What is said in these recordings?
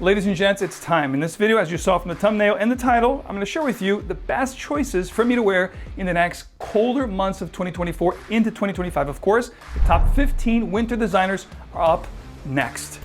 Ladies and gents, it's time. In this video, as you saw from the thumbnail and the title, I'm going to share with you the best choices for me to wear in the next colder months of 2024 into 2025. Of course, the top 15 winter designers are up next.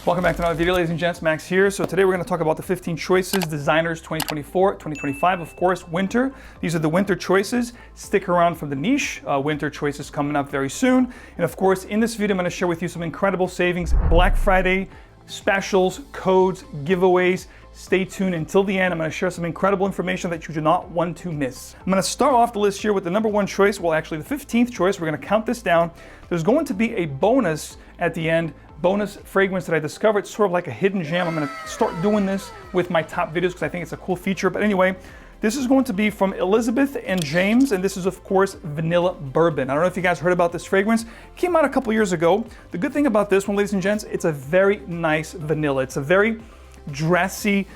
Welcome back to another video, ladies and gents. Max here. So today we're going to talk about the 15 choices, designers 2024, 2025, of course, winter. These are the winter choices. Stick around for the niche winter choices coming up very soon. And of course, in this video, I'm going to share with you some incredible savings, Black Friday specials, codes, giveaways. Stay tuned until the end. I'm going to share some incredible information that you do not want to miss. I'm going to start off the list here with the number one choice. Well, actually the 15th choice. We're going to count this down. There's going to be a bonus at the end. Bonus fragrance that I discovered. It's sort of like a hidden gem. I'm going to start doing this with my top videos because I think it's a cool feature. But anyway, this is going to be from Elizabeth and James, and this is of course vanilla bourbon. I don't know if you guys heard about this fragrance. It came out a couple years ago. The good thing about this one, ladies and gents, it's a very nice vanilla. It's a very dressy,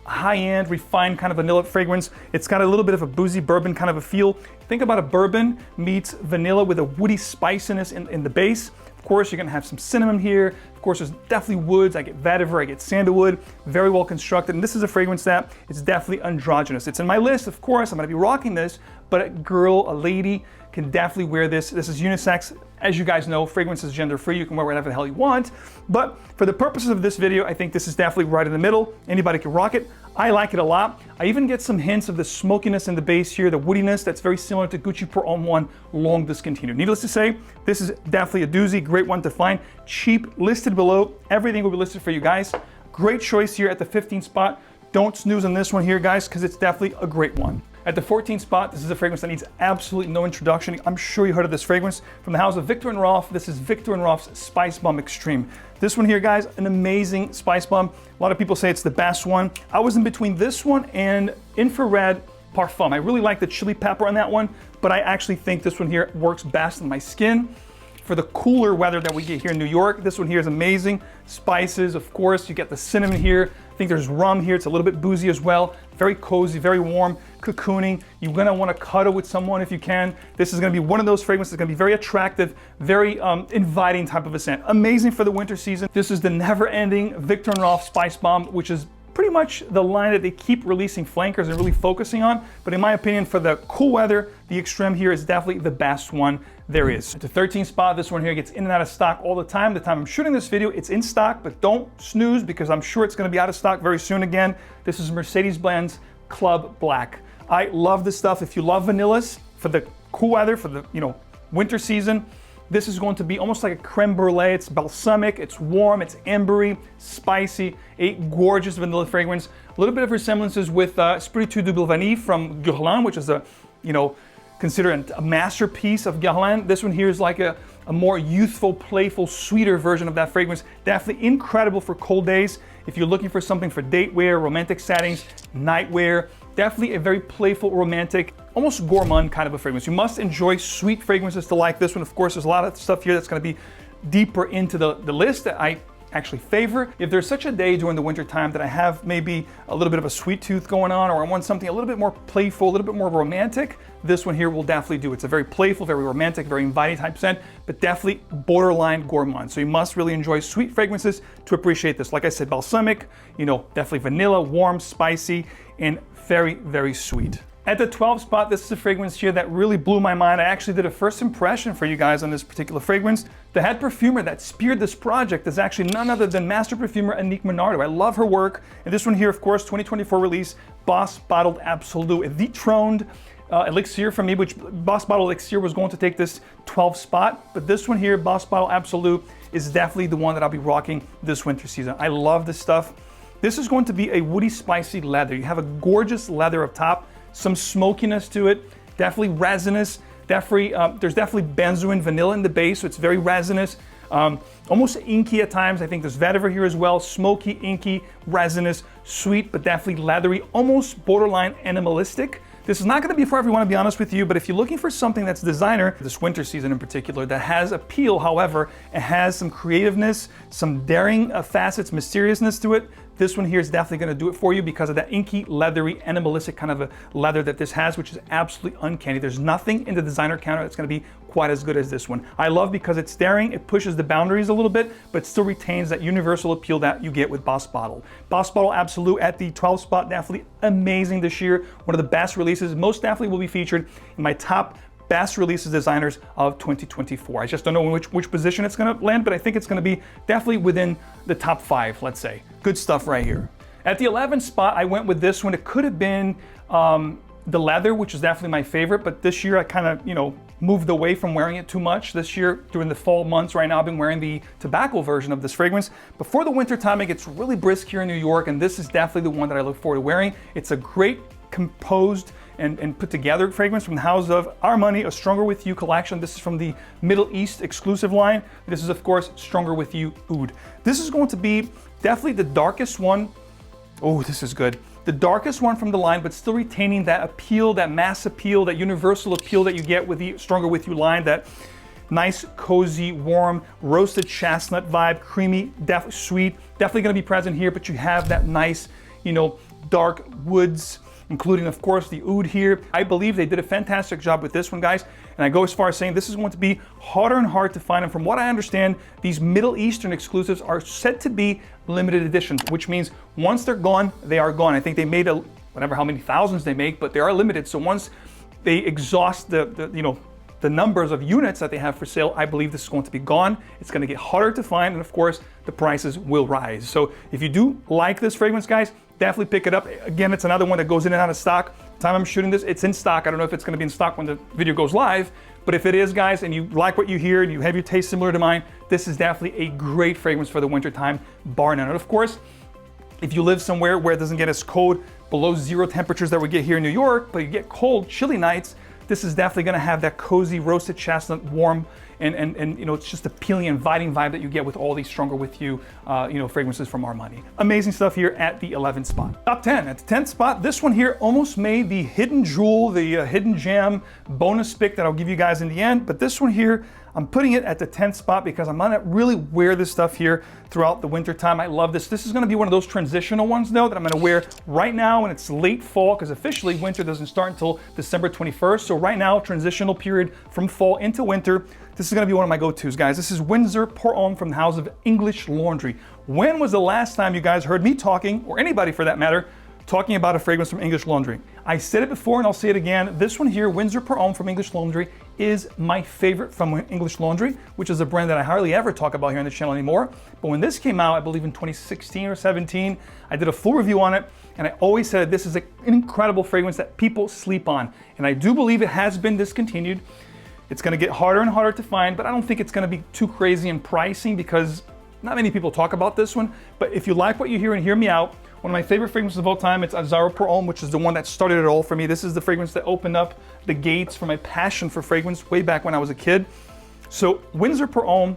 high-end, refined kind of vanilla fragrance. It's got a little bit of a boozy bourbon kind of a feel. Think about a bourbon meets vanilla with a woody spiciness in the base. Of course, you're gonna have some cinnamon here. Of course, there's definitely woods. I get vetiver, I get sandalwood, very well constructed. And this is a fragrance that is definitely androgynous. It's in my list, of course, I'm gonna be rocking this, but a girl, a lady can definitely wear this. This is unisex. As you guys know, fragrance is gender free. You can wear whatever the hell you want. But for the purposes of this video, I think this is definitely right in the middle. Anybody can rock it. I like it a lot. I even get some hints of the smokiness in the base here, the woodiness that's very similar to 𝗂𝗏 long discontinued. Needless to say, this is definitely a doozy, great one to find. Cheap, listed below. Everything will be listed for you guys. Great choice here at the 15th spot. Don't snooze on this one here, guys, because it's definitely a great one. At the 14th spot, this is a fragrance that needs absolutely no introduction. I'm sure you heard of this fragrance from the house of Viktor & Rolf. This is Viktor & Rolf's Spice Bomb Extreme. This one here, guys, an amazing spice bomb. A lot of people say it's the best one. I was in between this one and Infrared Parfum. I really like the chili pepper on that one, but I actually think this one here works best on my skin. For the cooler weather that we get here in New York, this one here is amazing. Spices, of course, you get the cinnamon here. I think there's rum here. It's a little bit boozy as well. Very cozy, very warm, cocooning. You're gonna wanna cuddle with someone if you can. This is gonna be one of those fragrances that's gonna be very attractive, very inviting type of a scent. Amazing for the winter season. This is the never-ending Viktor & Rolf Spice Bomb, which is pretty much the line that they keep releasing flankers and really focusing on. But in my opinion, for the cool weather, the Extreme here is definitely the best one there is. At the 13th spot, this one here gets in and out of stock all the time. The time I'm shooting this video, it's in stock, but don't snooze because I'm sure it's gonna be out of stock very soon again. This is Mercedes-Benz Club Black. I love this stuff. If you love vanillas for the cool weather, for the winter season, this is going to be almost like a creme brulee. It's balsamic, it's warm, it's ambery, spicy, a gorgeous vanilla fragrance. A little bit of resemblances with Spiritueux de Vanille from Guerlain, which is considered a masterpiece of Guerlain. This one here is like a more youthful, playful, sweeter version of that fragrance. Definitely incredible for cold days. If you're looking for something for date wear, romantic settings, night wear, definitely a very playful, romantic, almost gourmand kind of a fragrance. You must enjoy sweet fragrances to like this one. Of course, there's a lot of stuff here that's gonna be deeper into the list that I actually favor. If there's such a day during the winter time that I have maybe a little bit of a sweet tooth going on, or I want something a little bit more playful, a little bit more romantic, this one here will definitely do. It's a very playful, very romantic, very inviting type scent, but definitely borderline gourmand. So you must really enjoy sweet fragrances to appreciate this. Like I said, balsamic, definitely vanilla, warm, spicy, and very, very sweet. At the 12th spot, this is a fragrance here that really blew my mind. I actually did a first impression for you guys on this particular fragrance. The head perfumer that speared this project is actually none other than master perfumer Annick Menardo. I love her work. And this one here, of course, 2024 release, Boss Bottled Absolute, a dethroned elixir from me, which Boss Bottled Elixir was going to take this 12th spot. But this one here, Boss Bottled Absolute, is definitely the one that I'll be rocking this winter season. I love this stuff. This is going to be a woody, spicy leather. You have a gorgeous leather up top, some smokiness to it, definitely resinous, there's definitely benzoin vanilla in the base, so it's very resinous, almost inky at times. I think there's vetiver here as well, smoky, inky, resinous, sweet, but definitely leathery, almost borderline animalistic. This is not going to be for everyone, to be honest with you, but if you're looking for something that's designer, this winter season in particular, that has appeal, however, it has some creativeness, some daring facets, mysteriousness to it, this one here is definitely going to do it for you because of that inky, leathery, animalistic kind of a leather that this has, which is absolutely uncanny. There's nothing in the designer counter that's going to be quite as good as this one. I love because it's daring, it pushes the boundaries a little bit, but still retains that universal appeal that you get with Boss Bottle. Boss Bottle Absolute at the 12 spot, definitely amazing this year. One of the best releases, most definitely will be featured in my top best releases designers of 2024. I just don't know which position it's going to land, but I think it's going to be definitely within the top 5, let's say. Good stuff right here. At the 11th spot, I went with this one. It could have been the leather, which is definitely my favorite, but this year I kind of, moved away from wearing it too much. This year, during the fall months, right now I've been wearing the tobacco version of this fragrance. Before the winter time, it gets really brisk here in New York, and this is definitely the one that I look forward to wearing. It's a great composed and put together fragrance from the house of Armani, a Stronger With You collection. This is from the Middle East exclusive line. This is, of course, Stronger With You Oud. This is going to be definitely the darkest one. Oh, this is good. The darkest one from the line, but still retaining that appeal, that mass appeal, that universal appeal that you get with the Stronger With You line, that nice, cozy, warm, roasted chestnut vibe, creamy, definitely sweet, definitely gonna be present here, but you have that nice, dark woods, including, of course, the oud here. I believe they did a fantastic job with this one, guys. And I go as far as saying this is going to be harder and harder to find. And from what I understand, these Middle Eastern exclusives are said to be limited editions, which means once they're gone, they are gone. I think they made whatever, how many thousands they make, but they are limited. So once they exhaust the numbers of units that they have for sale, I believe this is going to be gone. It's going to get harder to find, and of course, the prices will rise. So if you do like this fragrance, guys, definitely pick it up. Again, it's another one that goes in and out of stock. The time I'm shooting this, it's in stock. I don't know if it's going to be in stock when the video goes live, but if it is, guys, and you like what you hear and you have your taste similar to mine, this is definitely a great fragrance for the winter time, bar none. And of course, if you live somewhere where it doesn't get as cold, below 0 temperatures that we get here in New York, but you get cold, chilly nights, this is definitely going to have that cozy roasted chestnut, warm, and it's just appealing, inviting vibe that you get with all these Stronger With You, fragrances from Armani. Amazing stuff here at the 11th spot. Top 10. At the 10th spot, this one here almost made the hidden jewel, the hidden gem bonus pick that I'll give you guys in the end. But this one here, I'm putting it at the 10th spot because I'm gonna really wear this stuff here throughout the winter time. I love this. This is gonna be one of those transitional ones though that I'm gonna wear right now when it's late fall, because officially winter doesn't start until December 21st. So right now, transitional period from fall into winter. This is gonna be one of my go-tos, guys. This is Windsor Pour Homme from the house of English Laundry. When was the last time you guys heard me talking, or anybody for that matter, talking about a fragrance from English Laundry? I said it before and I'll say it again. This one here, Windsor Pour Homme from English Laundry, is my favorite from English Laundry, which is a brand that I hardly ever talk about here on the channel anymore. But when this came out, I believe in 2016 or 17, I did a full review on it, and I always said this is an incredible fragrance that people sleep on. And I do believe it has been discontinued. It's gonna get harder and harder to find, but I don't think it's gonna be too crazy in pricing because not many people talk about this one. But if you like what you hear and hear me out, one of my favorite fragrances of all time, it's Azzaro Pour Homme, which is the one that started it all for me. This is the fragrance that opened up the gates for my passion for fragrance way back when I was a kid. So Windsor Pour Homme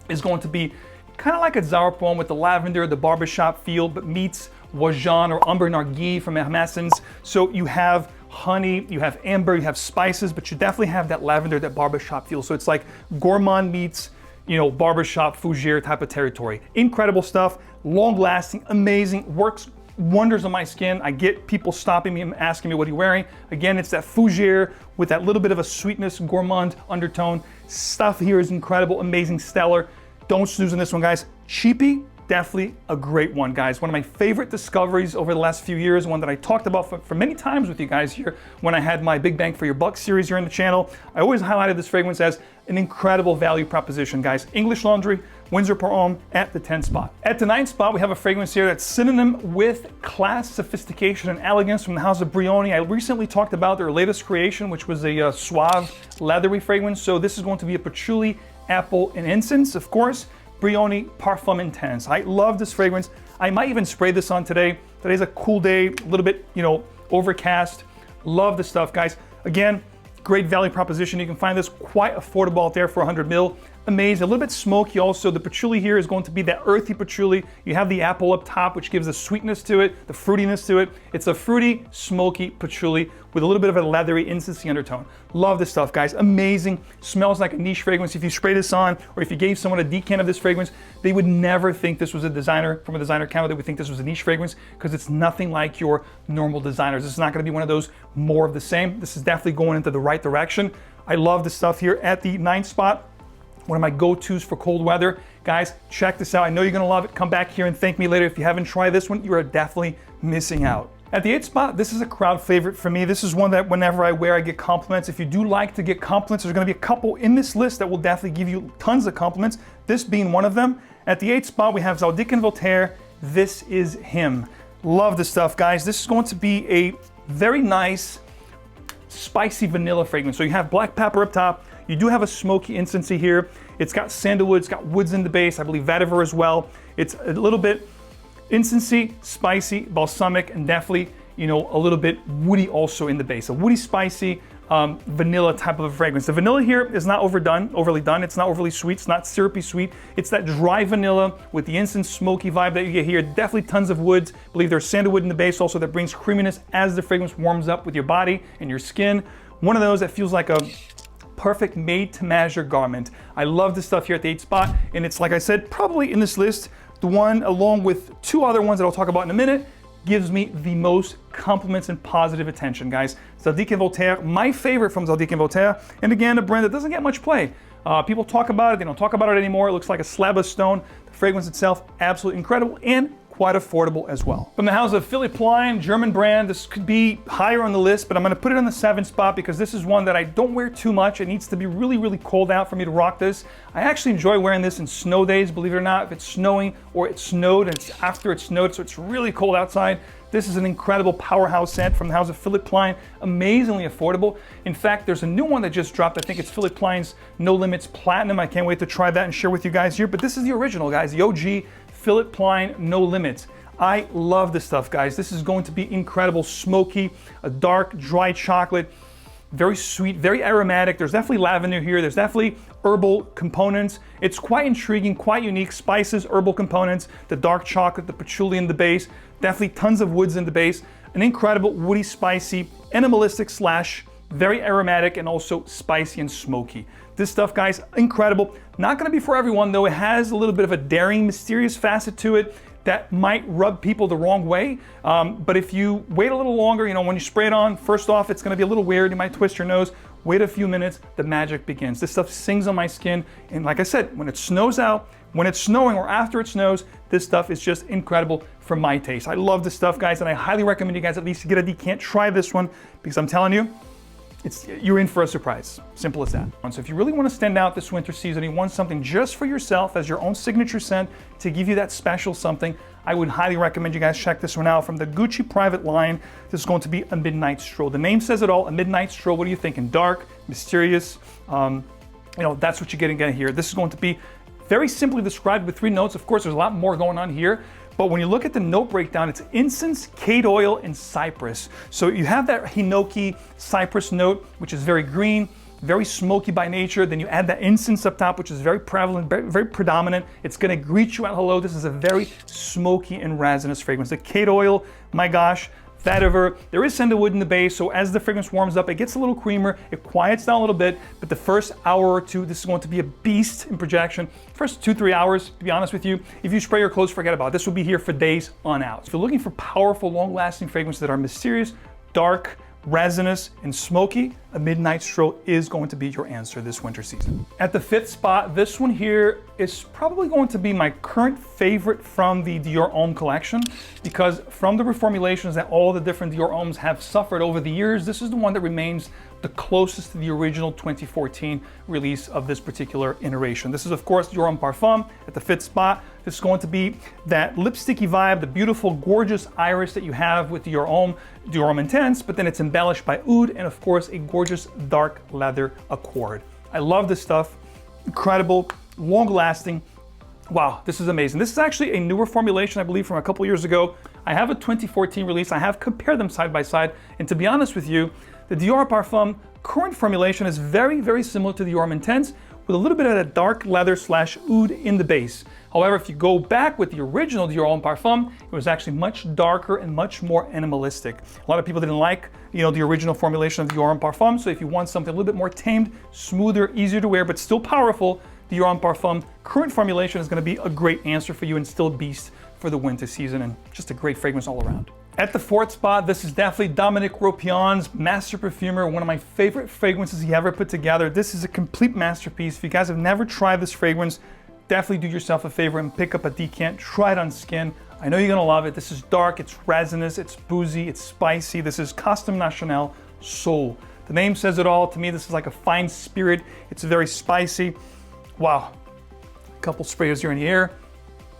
is going to be kind of like Azzaro Pour Homme with the lavender, the barbershop feel, but meets Wajan or Amber Narguilé from Hermès. So you have honey, you have amber, you have spices, but you definitely have that lavender, that barbershop feel. So it's like gourmand meets, barbershop fougere type of territory. Incredible stuff, long lasting, amazing, works wonders on my skin. I get people stopping me and asking me what are you wearing. Again, it's that fougere with that little bit of a sweetness, gourmand undertone. Stuff here is incredible, amazing, stellar. Don't snooze on this one, guys. Cheapy, definitely a great one, guys. One of my favorite discoveries over the last few years, one that I talked about for many times with you guys here when I had my Big Bang for Your Buck series here on the channel. I always highlighted this fragrance as an incredible value proposition, guys. English Laundry, Windsor Pour Homme at the 10th spot. At the 9th spot, we have a fragrance here that's synonym with class, sophistication, and elegance from the house of Brioni. I recently talked about their latest creation, which was a suave, leathery fragrance. So this is going to be a patchouli, apple, and incense, of course. Brioni Parfum Intense. I love this fragrance. I might even spray this on today. Today's a cool day, a little bit, overcast. Love this stuff, guys. Again, great value proposition. You can find this quite affordable out there for 100 ml. amazing. A little bit smoky also. The patchouli here is going to be that earthy patchouli. You have the apple up top, which gives the sweetness to it, the fruitiness to it. It's a fruity, smoky patchouli with a little bit of a leathery, incensey undertone. Love this stuff, guys. Amazing. Smells like a niche fragrance. If you spray this on, or if you gave someone a decant of this fragrance, they would never think this was a designer from a designer counter. They would think this was a niche fragrance because it's nothing like your normal designers. This is not going to be one of those more of the same. This is definitely going into the right direction. I love this stuff here at the 9th spot. One of my go-tos for cold weather. Guys, check this out. I know you're gonna love it. Come back here and thank me later. If you haven't tried this one, you are definitely missing out. At the 8th spot, this is a crowd favorite for me. This is one that whenever I wear, I get compliments. If you do like to get compliments, there's gonna be a couple in this list that will definitely give you tons of compliments, this being one of them. At the 8th spot, we have 𝗕𝗿𝗃𝗏, This Is Him. Love this stuff, guys. This is going to be a very nice, spicy vanilla fragrance. So you have black pepper up top. You do have a smoky incensey here. It's got sandalwood, it's got woods in the base, I believe vetiver as well. It's a little bit incensey, spicy, balsamic, and definitely, you know, a little bit woody also in the base. A woody, spicy, vanilla type of a fragrance. The vanilla here is not overly done. It's not overly sweet. It's not syrupy sweet. It's that dry vanilla with the incense smoky vibe that you get here. Definitely tons of woods. I believe there's sandalwood in the base also that brings creaminess as the fragrance warms up with your body and your skin. One of those that feels like a perfect made-to-measure garment. I love this stuff here at the 8th spot, and it's, like I said, probably in this list, the one along with 2 other ones that I'll talk about in a minute, gives me the most compliments and positive attention, guys. 𝗕𝗿𝗃𝗏, my favorite from 𝗕𝗿𝗃𝗏, and again, a brand that doesn't get much play. People talk about it, they don't talk about it anymore. It looks like a slab of stone. The fragrance itself, absolutely incredible, and quite affordable as well. From the house of Philipp Plein, German brand, this could be higher on the list, but I'm gonna put it on the 7th spot because this is one that I don't wear too much. It needs to be really, really cold out for me to rock this. I actually enjoy wearing this in snow days, believe it or not. If it's snowing or it snowed and it's after it snowed, so it's really cold outside, this is an incredible powerhouse scent from the house of Philipp Plein, amazingly affordable. In fact, there's a new one that just dropped. I think it's Philipp Plein's No Limits Platinum. I can't wait to try that and share with you guys here, but this is the original, guys, the OG Philipp Plein No Limits. I love this stuff, guys. This is going to be incredible, smoky, a dark, dry chocolate, very sweet, very aromatic. There's definitely lavender here. There's definitely herbal components. It's quite intriguing, quite unique. Spices, herbal components, the dark chocolate, the patchouli in the base, definitely tons of woods in the base. An incredible woody, spicy, animalistic slash very aromatic and also spicy and smoky. This stuff, guys, incredible. Not gonna be for everyone though. It has a little bit of a daring, mysterious facet to it that might rub people the wrong way. But if you wait a little longer, you know, when you spray it on, first off, it's gonna be a little weird. You might twist your nose. Wait a few minutes, the magic begins. This stuff sings on my skin. And like I said, when it snows out, when it's snowing or after it snows, this stuff is just incredible for my taste. I love this stuff, guys, and I highly recommend you guys at least get a decant. Try this one because I'm telling you, you're in for a surprise. Simple as that. So if you really want to stand out this winter season, you want something just for yourself as your own signature scent to give you that special something, I would highly recommend you guys check this one out from the Gucci private line. This is going to be a midnight stroll. The name says it all, a midnight stroll. What are you thinking? Dark, mysterious, you know, that's what you're getting here. This is going to be very simply described with 3 notes. Of course, there's a lot more going on here. But when you look at the note breakdown, it's incense, cade oil, and cypress. So you have that hinoki cypress note, which is very green, very smoky by nature. Then you add that incense up top, which is very prevalent, very predominant. It's gonna greet you at hello. This is a very smoky and resinous fragrance. The cade oil, my gosh, vetiver. There is sandalwood in the base, so as the fragrance warms up, it gets a little creamer, it quiets down a little bit, but the first hour or 2, this is going to be a beast in projection. First 2-3 hours, to be honest with you, if you spray your clothes, forget about it. This will be here for days on out. If you're looking for powerful, long-lasting fragrances that are mysterious, dark, resinous, and smoky, a midnight stroll is going to be your answer this winter season. At the 5th spot, this one here is probably going to be my current favorite from the Dior Homme collection, because from the reformulations that all the different Dior Hommes have suffered over the years, this is the one that remains the closest to the original 2014 release of this particular iteration. This is, of course, Dior Homme Parfum at the 5th spot. This is going to be that lipsticky vibe, the beautiful, gorgeous iris that you have with Dior Homme Intense, but then it's embellished by oud and, of course, a gorgeous dark leather accord. I love this stuff. Incredible, long-lasting. Wow, this is amazing. This is actually a newer formulation, I believe, from a couple years ago. I have a 2014 release. I have compared them side by side, and to be honest with you, the Dior Parfum current formulation is very, very similar to the Dior Homme Intense, with a little bit of that dark leather slash oud in the base. However, if you go back with the original Dior Homme Parfum, it was actually much darker and much more animalistic. A lot of people didn't like, the original formulation of Dior Homme Parfum, so if you want something a little bit more tamed, smoother, easier to wear, but still powerful, the Dior Homme Parfum current formulation is going to be a great answer for you and still beast for the winter season, and just a great fragrance all around. At the fourth spot, this is definitely Dominique Ropion's Master Perfumer, one of my favorite fragrances he ever put together. This is a complete masterpiece. If you guys have never tried this fragrance, definitely do yourself a favor and pick up a decant, try it on skin. I know you're gonna love it. This is dark, it's resinous, it's boozy, it's spicy. This is Costume National Soul. The name says it all. To me, this is like a fine spirit. It's very spicy. Wow. A couple sprayers here in the air.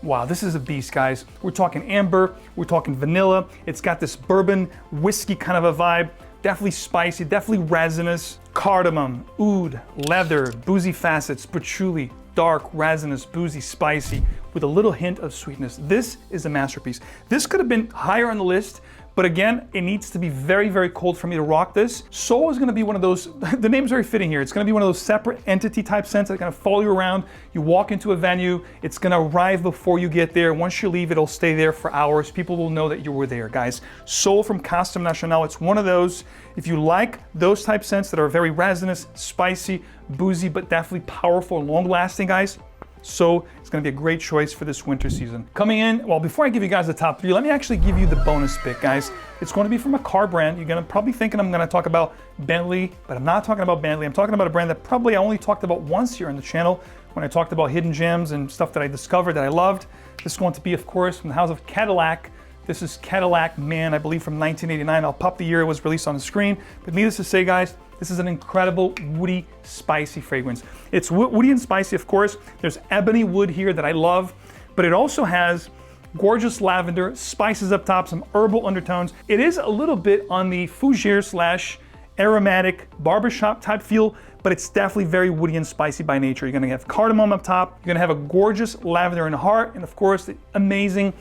Wow, this is a beast, guys. We're talking amber, we're talking vanilla. It's got this bourbon whiskey kind of a vibe. Definitely spicy, definitely resinous. Cardamom, oud, leather, boozy facets, patchouli, dark, resinous, boozy, spicy, with a little hint of sweetness. This is a masterpiece. This could have been higher on the list, but again, it needs to be very, very cold for me to rock this. Soul is gonna be one of those, the name's very fitting here. It's gonna be one of those separate entity type scents that are gonna follow you around. You walk into a venue, it's gonna arrive before you get there. Once you leave, it'll stay there for hours. People will know that you were there, guys. Soul from Costume National, it's one of those. If you like those type scents that are very resinous, spicy, boozy, but definitely powerful and long lasting, guys, so it's gonna be a great choice for this winter season. Coming in, well, before I give you guys the top three, let me actually give you the bonus pick, guys. It's going to be from a car brand. You're gonna probably thinking I'm gonna talk about Bentley, but I'm not talking about Bentley. I'm talking about a brand that probably I only talked about once here on the channel when I talked about hidden gems and stuff that I discovered that I loved. This is going to be, of course, from the house of Cadillac. This is Cadillac Man, I believe from 1989. I'll pop the year it was released on the screen. But needless to say, guys, this is an incredible woody, spicy fragrance. It's woody and spicy, of course. There's ebony wood here that I love, but it also has gorgeous lavender, spices up top, some herbal undertones. It is a little bit on the fougere slash aromatic barbershop type feel, but it's definitely very woody and spicy by nature. You're gonna have cardamom up top. You're gonna have a gorgeous lavender in the heart, and of course, the amazing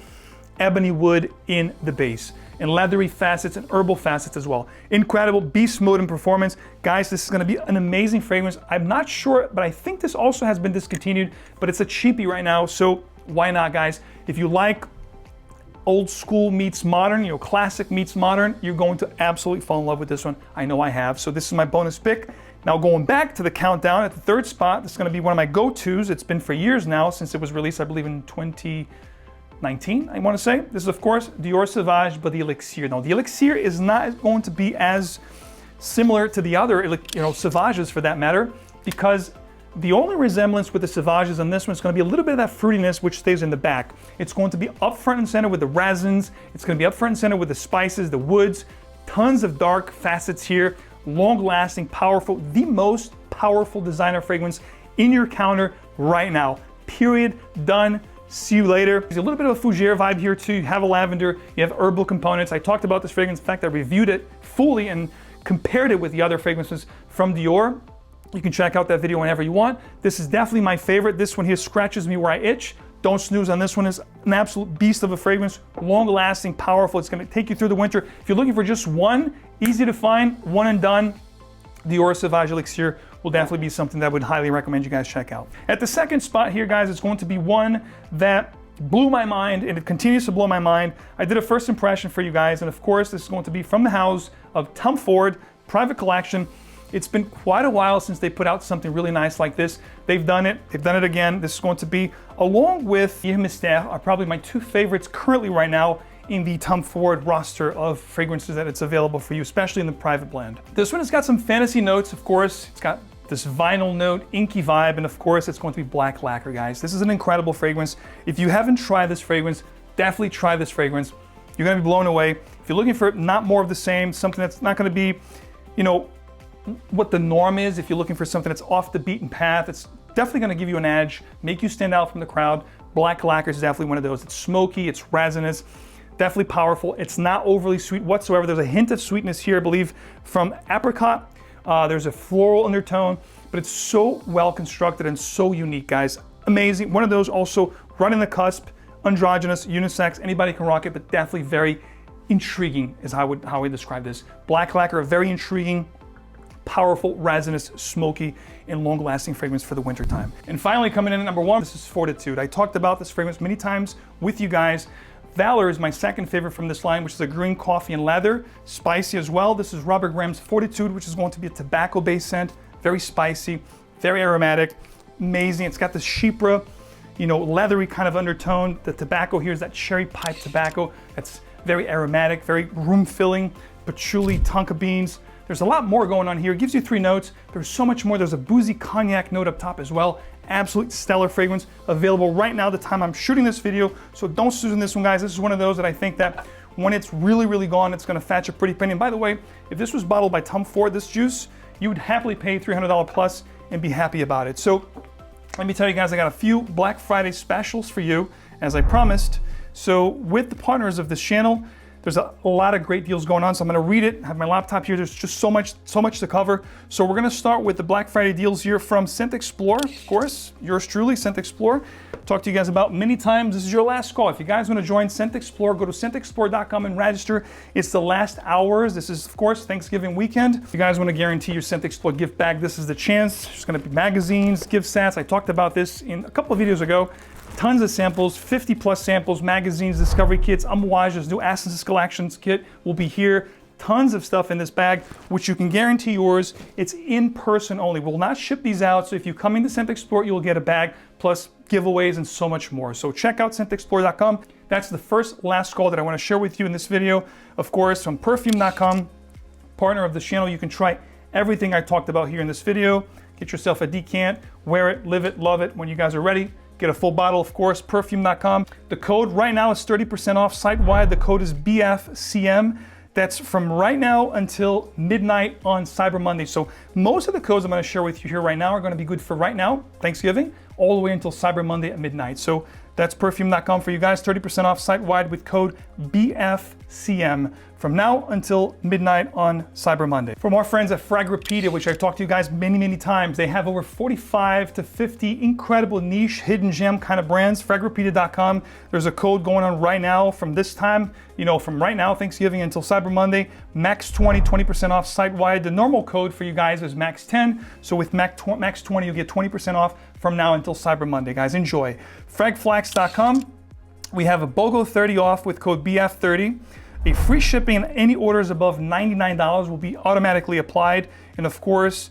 ebony wood in the base, and leathery facets and herbal facets as well. Incredible beast mode and performance. Guys, this is gonna be an amazing fragrance. I'm not sure, but I think this also has been discontinued, but it's a cheapie right now, so why not, guys? If you like old school meets modern, classic meets modern, you're going to absolutely fall in love with this one. I know I have, so this is my bonus pick. Now going back to the countdown, at the third spot, this is gonna be one of my go-tos. It's been for years now, since it was released, I believe in 2019, I want to say. This is, of course, Dior Sauvage, but the Elixir. Now, the Elixir is not going to be as similar to the other, Sauvages for that matter, because the only resemblance with the Sauvages on this one is going to be a little bit of that fruitiness, which stays in the back. It's going to be up front and center with the resins. It's going to be up front and center with the spices, the woods, tons of dark facets here, long-lasting, powerful, the most powerful designer fragrance in your counter right now. Period. Done. See you later. There's a little bit of a fougere vibe here too. You have a lavender, you have herbal components. I talked about this fragrance. In fact, I reviewed it fully and compared it with the other fragrances from Dior. You can check out that video whenever you want. This is definitely my favorite. This one here scratches me where I itch. Don't snooze on this one. It's an absolute beast of a fragrance, long lasting, powerful. It's gonna take you through the winter. If you're looking for just one, easy to find, one and done, Dior Sauvage Elixir will definitely be something that I would highly recommend you guys check out. At the second spot here, guys, it's going to be one that blew my mind, and it continues to blow my mind. I did a first impression for you guys, and of course, this is going to be from the house of Tom Ford, private collection. It's been quite a while since they put out something really nice like this. They've done it again. This is going to be, along with 𝗵𝗔 Mystère, are probably my two favorites currently right now in the Tom Ford roster of fragrances that it's available for you, especially in the private blend. This one has got some fantasy notes, of course. It's got this vinyl note, inky vibe, and of course it's going to be black lacquer, guys. This is an incredible fragrance. If you haven't tried this fragrance, definitely try this fragrance. You're gonna be blown away. If you're looking for not more of the same, something that's not gonna be, what the norm is, if you're looking for something that's off the beaten path, it's definitely gonna give you an edge, make you stand out from the crowd. Black lacquer is definitely one of those. It's smoky, it's resinous, definitely powerful. It's not overly sweet whatsoever. There's a hint of sweetness here, I believe, from apricot. There's a floral undertone, but it's so well constructed and so unique, guys. Amazing. One of those also running the cusp, androgynous, unisex, anybody can rock it, but definitely very intriguing is how I describe this. Black lacquer, very intriguing, powerful, resinous, smoky, and long-lasting fragrance for the wintertime. And finally, coming in at number 1, this is Fortitude. I talked about this fragrance many times with you guys. Valor is my second favorite from this line, which is a green coffee and leather, spicy as well. This is Robert Graham's Fortitude, which is going to be a tobacco-based scent, very spicy, very aromatic, amazing. It's got this chypre, you know, leathery kind of undertone. The tobacco here is that cherry pipe tobacco that's very aromatic, very room-filling, patchouli, tonka beans. There's a lot more going on here. It gives you 3 notes. There's so much more. There's a boozy cognac note up top as well. Absolute stellar fragrance, available right now the time I'm shooting this video. So don't snooze on this one, guys. This is one of those that I think that when it's really, really gone, it's gonna fetch a pretty penny. And by the way, if this was bottled by Tom Ford, this juice, you would happily pay $300 plus and be happy about it. So let me tell you guys, I got a few Black Friday specials for you, as I promised. So with the partners of this channel, there's a lot of great deals going on, so I'm gonna read it. I have my laptop here. There's just so much to cover. So we're gonna start with the Black Friday deals here from ScentXplore, of course, yours truly, ScentXplore. Talked to you guys about many times. This is your last call. If you guys wanna join ScentXplore, go to scentexplore.com and register. It's the last hours. This is, of course, Thanksgiving weekend. If you guys wanna guarantee your ScentXplore gift bag, this is the chance. There's gonna be magazines, gift sets. I talked about this in a couple of videos ago. Tons of samples, 50 plus samples, magazines, discovery kits, 𝗵𝗏's new Essences Collections kit will be here. Tons of stuff in this bag, which you can guarantee yours. It's in person only. We'll not ship these out, so if you come into ScentXplore, you'll get a bag, plus giveaways and so much more. So check out scentexplore.com. That's the last call that I want to share with you in this video. Of course, from perfume.com, partner of the channel, you can try everything I talked about here in this video. Get yourself a decant, wear it, live it, love it. When you guys are ready, get a full bottle, of course, perfume.com. The code right now is 30% off site-wide. The code is BFCM. That's from right now until midnight on Cyber Monday. So most of the codes I'm gonna share with you here right now are gonna be good for right now, Thanksgiving, all the way until Cyber Monday at midnight. So that's perfume.com for you guys, 30% off site-wide with code BFCM from now until midnight on Cyber Monday. From our friends at 𝗏𝗏𝗏𝗏, which I've talked to you guys many times, they have over 45 to 50 incredible niche, hidden gem kind of brands, 𝗏𝗏𝗏𝗏.com. There's a code going on right now from this time, you know, from right now, Thanksgiving until Cyber Monday, max 20, 20% off site-wide. The normal code for you guys is max 10. So with max 20, you get 20% off from now until Cyber Monday. Guys, enjoy. Fragflax.com, we have a BOGO 30 off with code BF30. A free shipping on any orders above $99 will be automatically applied. And of course,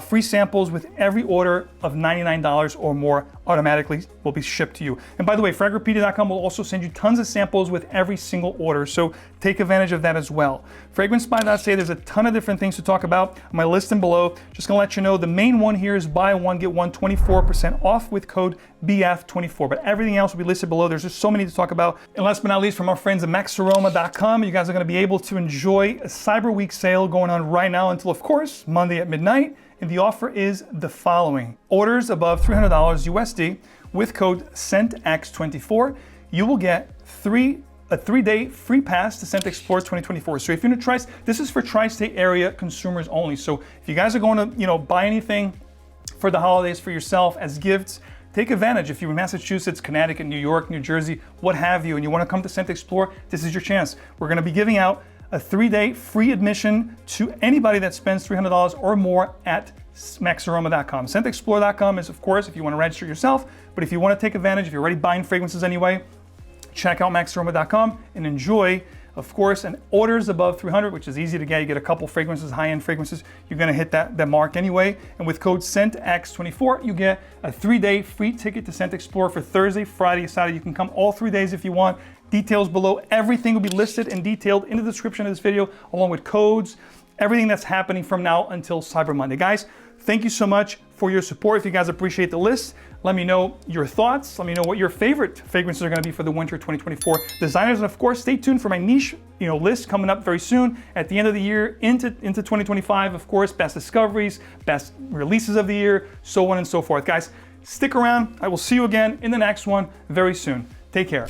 free samples with every order of $99 or more automatically will be shipped to you. And by the way, 𝗏𝗏𝗏𝗏.com will also send you tons of samples with every single order, so take advantage of that as well. FragranceBuy.ca, there's a ton of different things to talk about. I'm gonna list them below. Just gonna let you know, the main one here is buy one, get one 24% off with code BF24, but everything else will be listed below. There's just so many to talk about. And last but not least, from our friends at maxaroma.com, you guys are gonna be able to enjoy a Cyber Week sale going on right now until, of course, Monday at midnight. And the offer is the following. Orders above $300 USD with code ScentX24, you will get a 3-day free pass to ScentXplore 2024. So if you're in a this is for tri-state area consumers only. So if you guys are going to, you know, buy anything for the holidays for yourself as gifts, take advantage. If you're in Massachusetts, Connecticut, New York, New Jersey, what have you, and you want to come to ScentXplore, this is your chance. We're going to be giving out a 3-day free admission to anybody that spends $300 or more at maxaroma.com. ScentXplore.com is, of course, if you want to register yourself, but if you want to take advantage, if you're already buying fragrances anyway, check out maxaroma.com and enjoy, of course, and orders above 300, which is easy to get. You get a couple fragrances, high-end fragrances, you're going to hit that mark anyway. And with code ScentX24, you get a 3-day free ticket to ScentXplore for Thursday, Friday, Saturday. You can come all 3 days if you want. Details below. Everything will be listed and detailed in the description of this video, along with codes, everything that's happening from now until Cyber Monday. Guys, thank you so much for your support. If you guys appreciate the list, let me know your thoughts. Let me know what your favorite fragrances are going to be for the winter 2024 designers. And of course, stay tuned for my niche, list coming up very soon at the end of the year into 2025. Of course, best discoveries, best releases of the year, so on and so forth. Guys, stick around. I will see you again in the next one very soon. Take care.